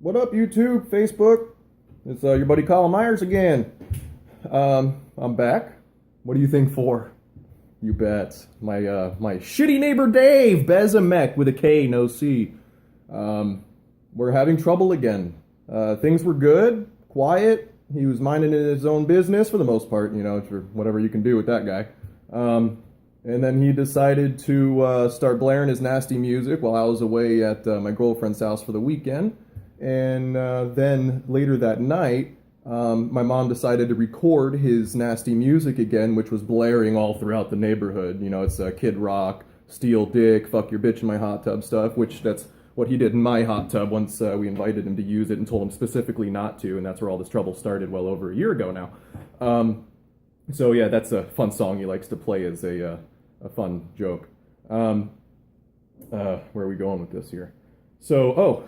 What up, YouTube, Facebook? It's your buddy Colin Myers again. I'm back. What do you think for? You bet. My shitty neighbor Dave Bezemek with a K, no C. We're having trouble again. Things were good, quiet. He was minding his own business for the most part, for whatever you can do with that guy. And then he decided to start blaring his nasty music while I was away at my girlfriend's house for the weekend. And then later that night, my mom decided to record his nasty music again, which was blaring all throughout the neighborhood. It's Kid Rock, Steel Dick, Fuck Your Bitch in My Hot Tub stuff, which that's what he did in my hot tub once we invited him to use it and told him specifically not to, and that's where all this trouble started well over a year ago now. So yeah, that's a fun song he likes to play as a fun joke. Where are we going with this here? So,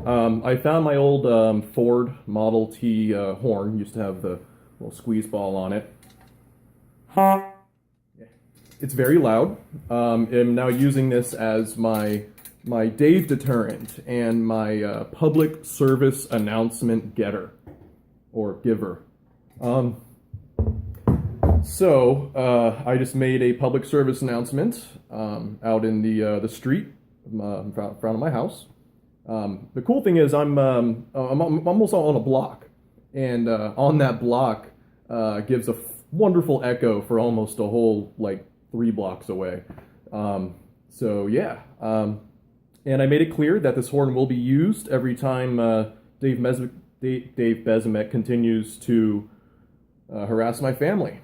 I found my old Ford Model T horn. Used to have the little squeeze ball on it. It's very loud. I'm now using this as my Dave deterrent and my public service announcement getter or giver. So I just made a public service announcement out in the street in front of my house. The cool thing is I'm almost on a block, and on that block gives a wonderful echo for almost a whole 3 blocks away. So yeah, and I made it clear that this horn will be used every time Dave Bezemek continues to harass my family.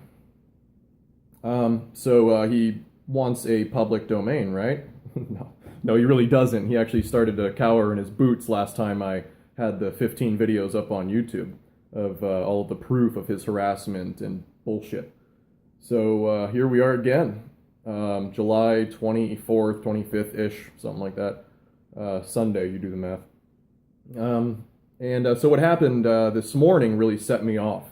So he wants a public domain, right? No, he really doesn't. He actually started to cower in his boots last time I had the 15 videos up on YouTube of all of the proof of his harassment and bullshit. So here we are again, July 24th, 25th-ish, something like that. Sunday, you do the math. And so what happened this morning really set me off.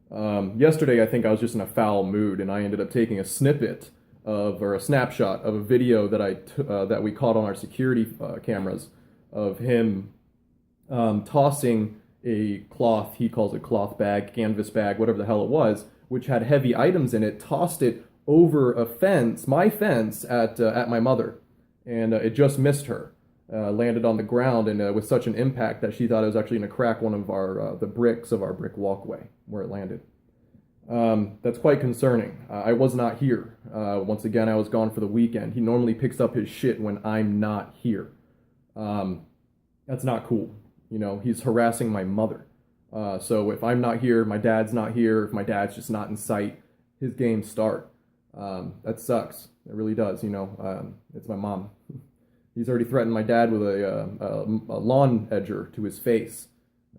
Yesterday, I think I was just in a foul mood, and I ended up taking a snippet or a snapshot of a video that that we caught on our security cameras of him tossing a cloth, he calls it cloth bag, canvas bag, whatever the hell it was, which had heavy items in it, tossed it over a fence, my fence, at my mother, and it just missed her. Landed on the ground, and with such an impact that she thought it was actually going to crack one of the bricks of our brick walkway where it landed. That's quite concerning. I was not here. Once again, I was gone for the weekend. He normally picks up his shit when I'm not here. That's not cool. He's harassing my mother. So if I'm not here, my dad's not here, if my dad's just not in sight, his games start. That sucks. It really does, it's my mom. He's already threatened my dad with a lawn edger to his face.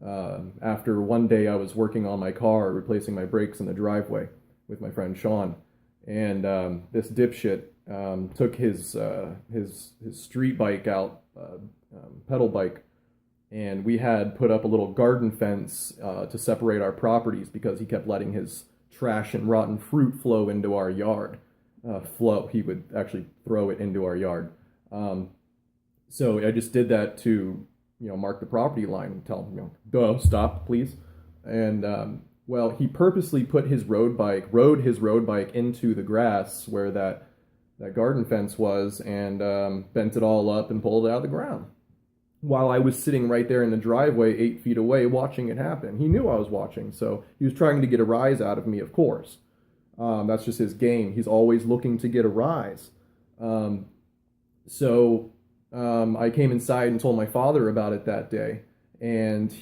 After one day I was working on my car, replacing my brakes in the driveway with my friend Sean. And this dipshit took his street bike out, pedal bike, and we had put up a little garden fence to separate our properties because he kept letting his trash and rotten fruit flow into our yard. He would actually throw it into our yard. So I just did that to, mark the property line and tell him, duh, stop, please. And, well, he purposely rode his road bike into the grass where that garden fence was and bent it all up and pulled it out of the ground. While I was sitting right there in the driveway 8 feet away watching it happen. He knew I was watching, so he was trying to get a rise out of me, of course. That's just his game. He's always looking to get a rise. I came inside and told my father about it that day, and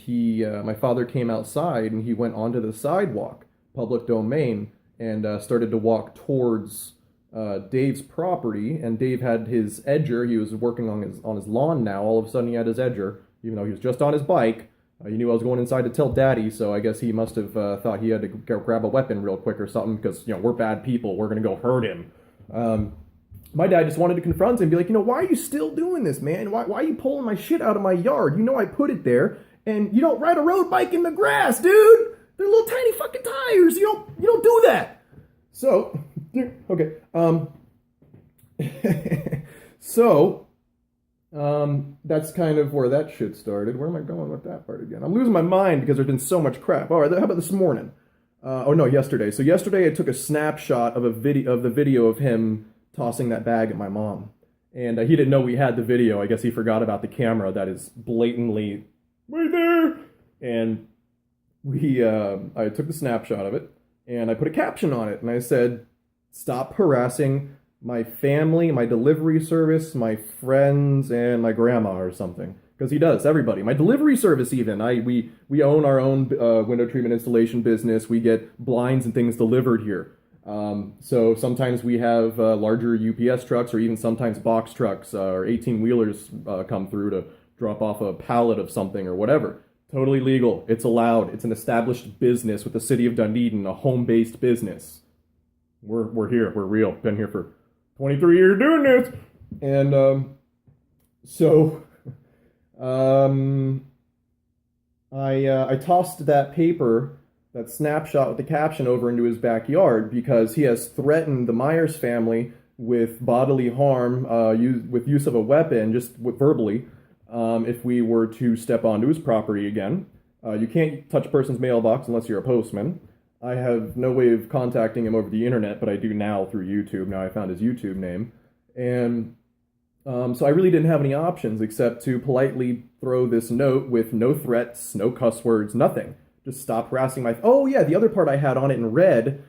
my father came outside and he went onto the sidewalk, public domain, and started to walk towards Dave's property. And Dave had his edger. He was working on his lawn now. All of a sudden he had his edger, even though he was just on his bike. He knew I was going inside to tell Daddy, so I guess he must have thought he had to go grab a weapon real quick or something because, we're bad people. We're going to go hurt him. My dad just wanted to confront him and be like, why are you still doing this, man? Why are you pulling my shit out of my yard? I put it there, and you don't ride a road bike in the grass, dude. They're little tiny fucking tires. You don't do that. So, okay. So That's kind of where that shit started. Where am I going with that part again? I'm losing my mind because there's been so much crap. All right, how about this morning? Oh no, yesterday. So yesterday I took a snapshot of the video of him tossing that bag at my mom, and he didn't know we had the video. I guess he forgot about the camera that is blatantly right there. And I took the snapshot of it, and I put a caption on it, and I said, "Stop harassing my family, my delivery service, my friends, and my grandma," or something. Because he does, everybody. My delivery service, even. We own our own window treatment installation business. We get blinds and things delivered here. So sometimes we have larger UPS trucks, or even sometimes box trucks or 18-wheelers come through to drop off a pallet of something or whatever. Totally legal. It's allowed. It's an established business with the city of Dunedin, a home-based business. We're here. We're real. Been here for 23 years doing this. And so I tossed that paper, that snapshot with the caption, over into his backyard because he has threatened the Myers family with bodily harm, with use of a weapon, just verbally, if we were to step onto his property again. You can't touch a person's mailbox unless you're a postman. I have no way of contacting him over the internet, but I do now through YouTube. Now I found his YouTube name. And so I really didn't have any options except to politely throw this note with no threats, no cuss words, nothing. Just stop harassing my... Oh, yeah, the other part I had on it in red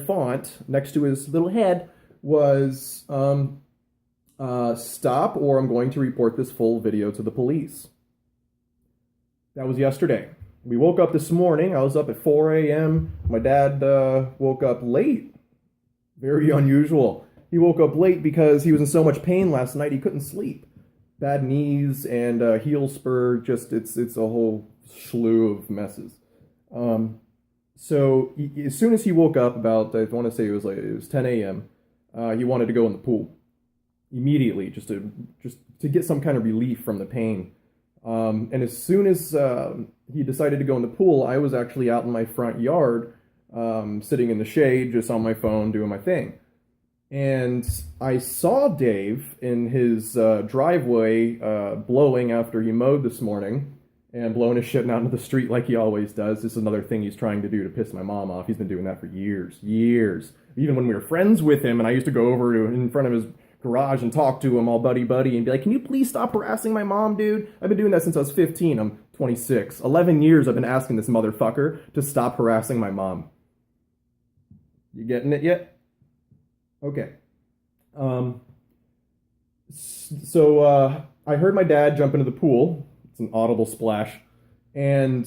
font, next to his little head, was stop or I'm going to report this full video to the police. That was yesterday. We woke up this morning. I was up at 4 a.m. My dad woke up late. Very unusual. He woke up late because he was in so much pain last night he couldn't sleep. Bad knees and heel spur. Just it's a whole slew of messes. So as soon as he woke up, about I want to say it was 10 a.m. He wanted to go in the pool immediately, just to get some kind of relief from the pain. And as soon as he decided to go in the pool, I was actually out in my front yard, sitting in the shade, just on my phone, doing my thing. And I saw Dave in his driveway blowing after he mowed this morning, and blowing his shit out into the street like he always does. This is another thing he's trying to do to piss my mom off. He's been doing that for years. Even when we were friends with him, and I used to go over to in front of his garage and talk to him all buddy and be like, "Can you please stop harassing my mom, dude? I've been doing that since I was 15. I'm 26. 11 years I've been asking this motherfucker to stop harassing my mom." You getting it yet? Okay. So I heard my dad jump into the pool. It's an audible splash. And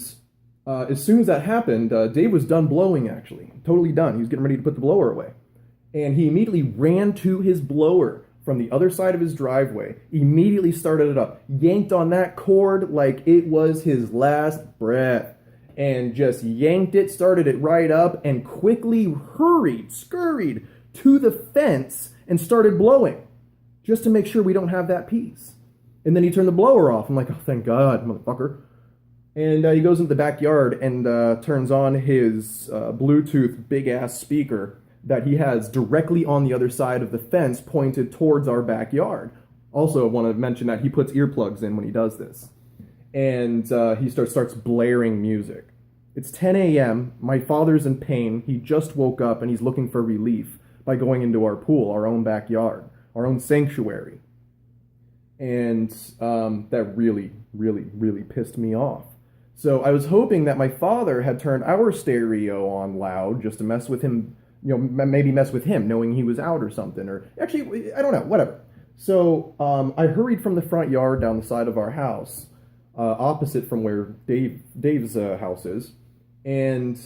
as soon as that happened, Dave was done blowing, actually. Totally done. He was getting ready to put the blower away. And he immediately ran to his blower from the other side of his driveway, immediately started it up, yanked on that cord like it was his last breath, and just yanked it, started it right up, and quickly scurried to the fence and started blowing, just to make sure we don't have that piece. And then he turned the blower off. I'm like, "Oh, thank God, motherfucker." And he goes into the backyard and turns on his Bluetooth big-ass speaker that he has directly on the other side of the fence pointed towards our backyard. Also, I want to mention that he puts earplugs in when he does this. And he starts blaring music. It's 10 a.m. My father's in pain. He just woke up and he's looking for relief by going into our pool, our own backyard, our own sanctuary. And that really pissed me off. So I was hoping that my father had turned our stereo on loud just to mess with him, maybe mess with him, knowing he was out or something. Or actually, I don't know, whatever. So I hurried from the front yard down the side of our house, opposite from where Dave's house is, and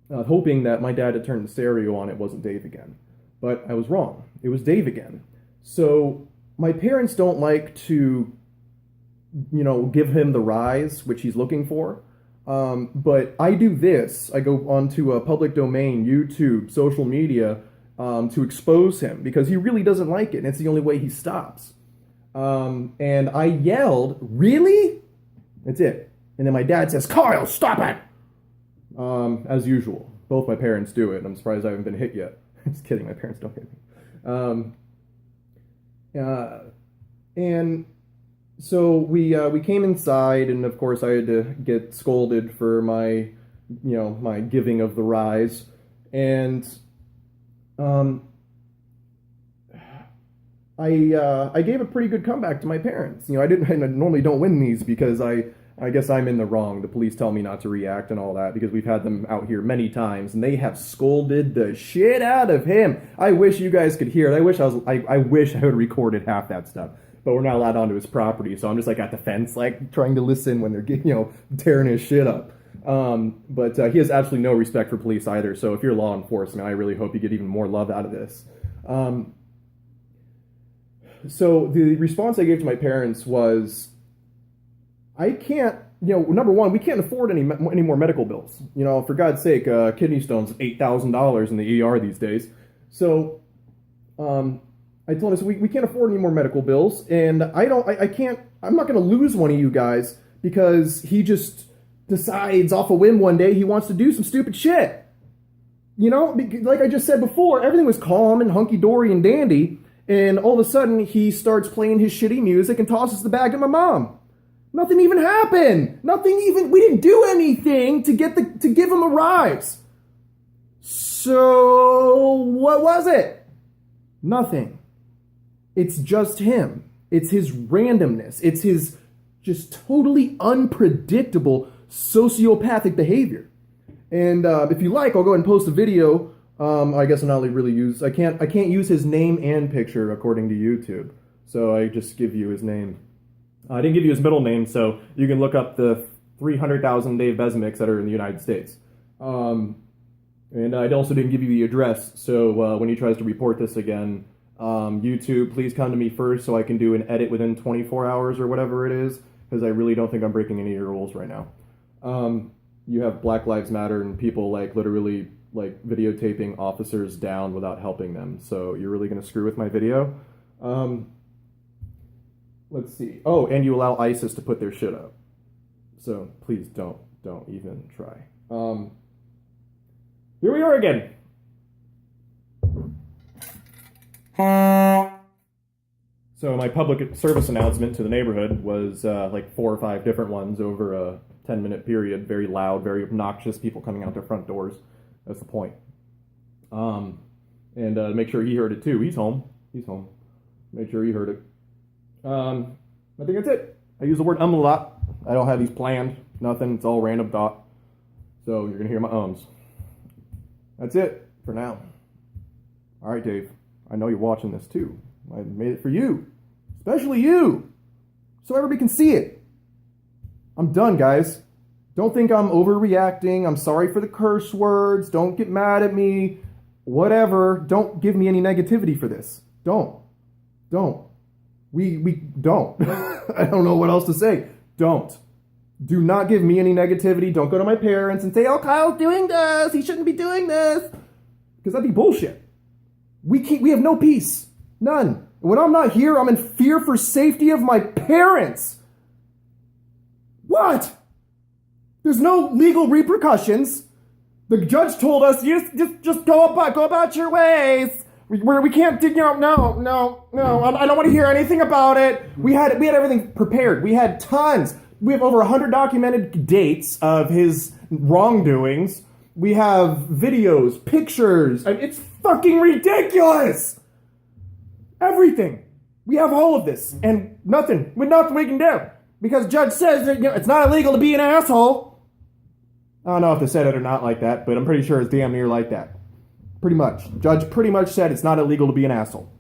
hoping that my dad had turned the stereo on, it wasn't Dave again. But I was wrong. It was Dave again. So my parents don't like to, give him the rise, which he's looking for. But I do this. I go onto a public domain, YouTube, social media, to expose him because he really doesn't like it, and it's the only way he stops. And I yelled, "Really?" That's it. And then my dad says, "Kyle, stop it!" As usual. Both my parents do it, and I'm surprised I haven't been hit yet. Just kidding, my parents don't hit me. And so we came inside, and of course I had to get scolded for my giving of the rise, and um, I gave a pretty good comeback to my parents. I normally don't win these because I guess I'm in the wrong. The police tell me not to react and all that because we've had them out here many times, and they have scolded the shit out of him. I wish you guys could hear it. I wish I would have recorded half that stuff, but we're not allowed onto his property, so I'm just like at the fence, like trying to listen when they're tearing his shit up. But he has absolutely no respect for police either. So if you're law enforcement, I really hope you get even more love out of this. So the response I gave to my parents was, I can't, number one, we can't afford any more medical bills. For God's sake, kidney stones, $8,000 in the ER these days. So I told us we can't afford any more medical bills, and I'm not going to lose one of you guys because he just decides off a whim one day he wants to do some stupid shit. Like I just said before, everything was calm and hunky-dory and dandy, and all of a sudden he starts playing his shitty music and tosses the bag at my mom. Nothing even happened. We didn't do anything to give him a rise. So what was it? Nothing. It's just him. It's his randomness. It's his just totally unpredictable sociopathic behavior. And if you like, I'll go ahead and post a video. I guess I can't use his name and picture according to YouTube. So I just give you his name. I didn't give you his middle name, so you can look up the 300,000 Dave Besmics that are in the United States. And I also didn't give you the address, so when he tries to report this again, YouTube, please come to me first so I can do an edit within 24 hours or whatever it is, because I really don't think I'm breaking any of your rules right now. You have Black Lives Matter and people literally videotaping officers down without helping them, so you're really going to screw with my video? Let's see. Oh, and you allow ISIS to put their shit up. So please don't even try. Here we are again. So my public service announcement to the neighborhood was 4 or 5 different ones over a 10-minute period. Very loud, very obnoxious, people coming out their front doors. That's the point. And make sure he heard it too. He's home. Make sure he heard it. I think that's it. I use the word a lot. I don't have these planned. Nothing. It's all random thought. So you're going to hear my ums. That's it for now. All right, Dave. I know you're watching this too. I made it for you. Especially you. So everybody can see it. I'm done, guys. Don't think I'm overreacting. I'm sorry for the curse words. Don't get mad at me. Whatever. Don't give me any negativity for this. Don't. We don't. I don't know what else to say. Don't. Do not give me any negativity. Don't go to my parents and say, oh, Kyle's doing this. He shouldn't be doing this. Because that'd be bullshit. We have no peace. None. When I'm not here, I'm in fear for safety of my parents. What? There's no legal repercussions. The judge told us, just go about your ways. We can't dig out. No. I don't want to hear anything about it. We had everything prepared. We had tons. We have over 100 documented dates of his wrongdoings. We have videos, pictures. It's fucking ridiculous. Everything. We have all of this and nothing we can do because judge says that it's not illegal to be an asshole. I don't know if they said it or not like that, but I'm pretty sure it's damn near like that. Pretty much. Judge pretty much said it's not illegal to be an asshole.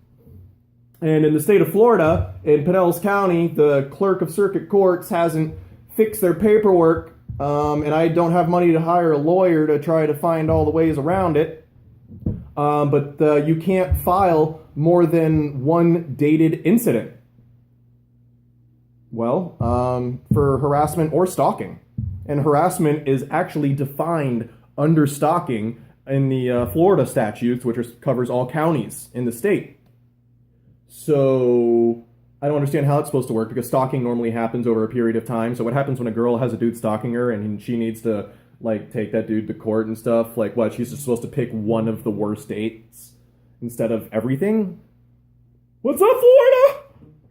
And in the state of Florida, in Pinellas County, the clerk of circuit courts hasn't fixed their paperwork, and I don't have money to hire a lawyer to try to find all the ways around it. But you can't file more than one dated incident. Well, for harassment or stalking. And harassment is actually defined under stalking in the Florida statutes, which covers all counties in the state. So I don't understand how it's supposed to work because stalking normally happens over a period of time. So what happens when a girl has a dude stalking her and she needs to take that dude to court and stuff? What? She's just supposed to pick one of the worst dates instead of everything? What's up, Florida?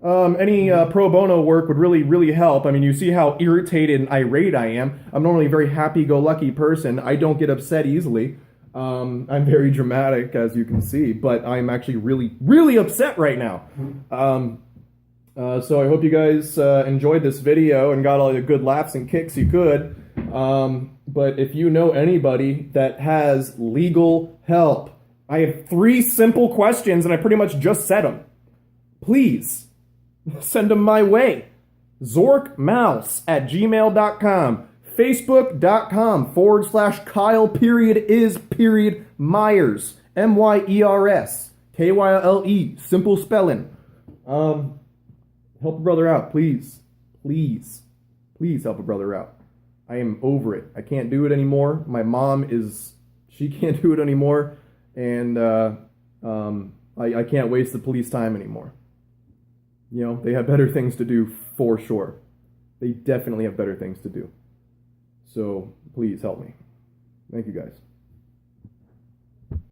Any pro bono work would really, really help. I mean, you see how irritated and irate I am. I'm normally a very happy-go-lucky person. I don't get upset easily. I'm very dramatic, as you can see, but I'm actually really, really upset right now. So I hope you guys enjoyed this video and got all the good laughs and kicks you could. But if you know anybody that has legal help, I have 3 simple questions, and I pretty much just said them. Please send them my way. zorkmouse@gmail.com. Facebook.com/Kyle_is_Myers. Myers. Kyle. Simple spelling. Help a brother out, please. Please. Please help a brother out. I am over it. I can't do it anymore. My mom she can't do it anymore. And I can't waste the police time anymore. You know, they have better things to do for sure. They definitely have better things to do. So please help me. Thank you guys.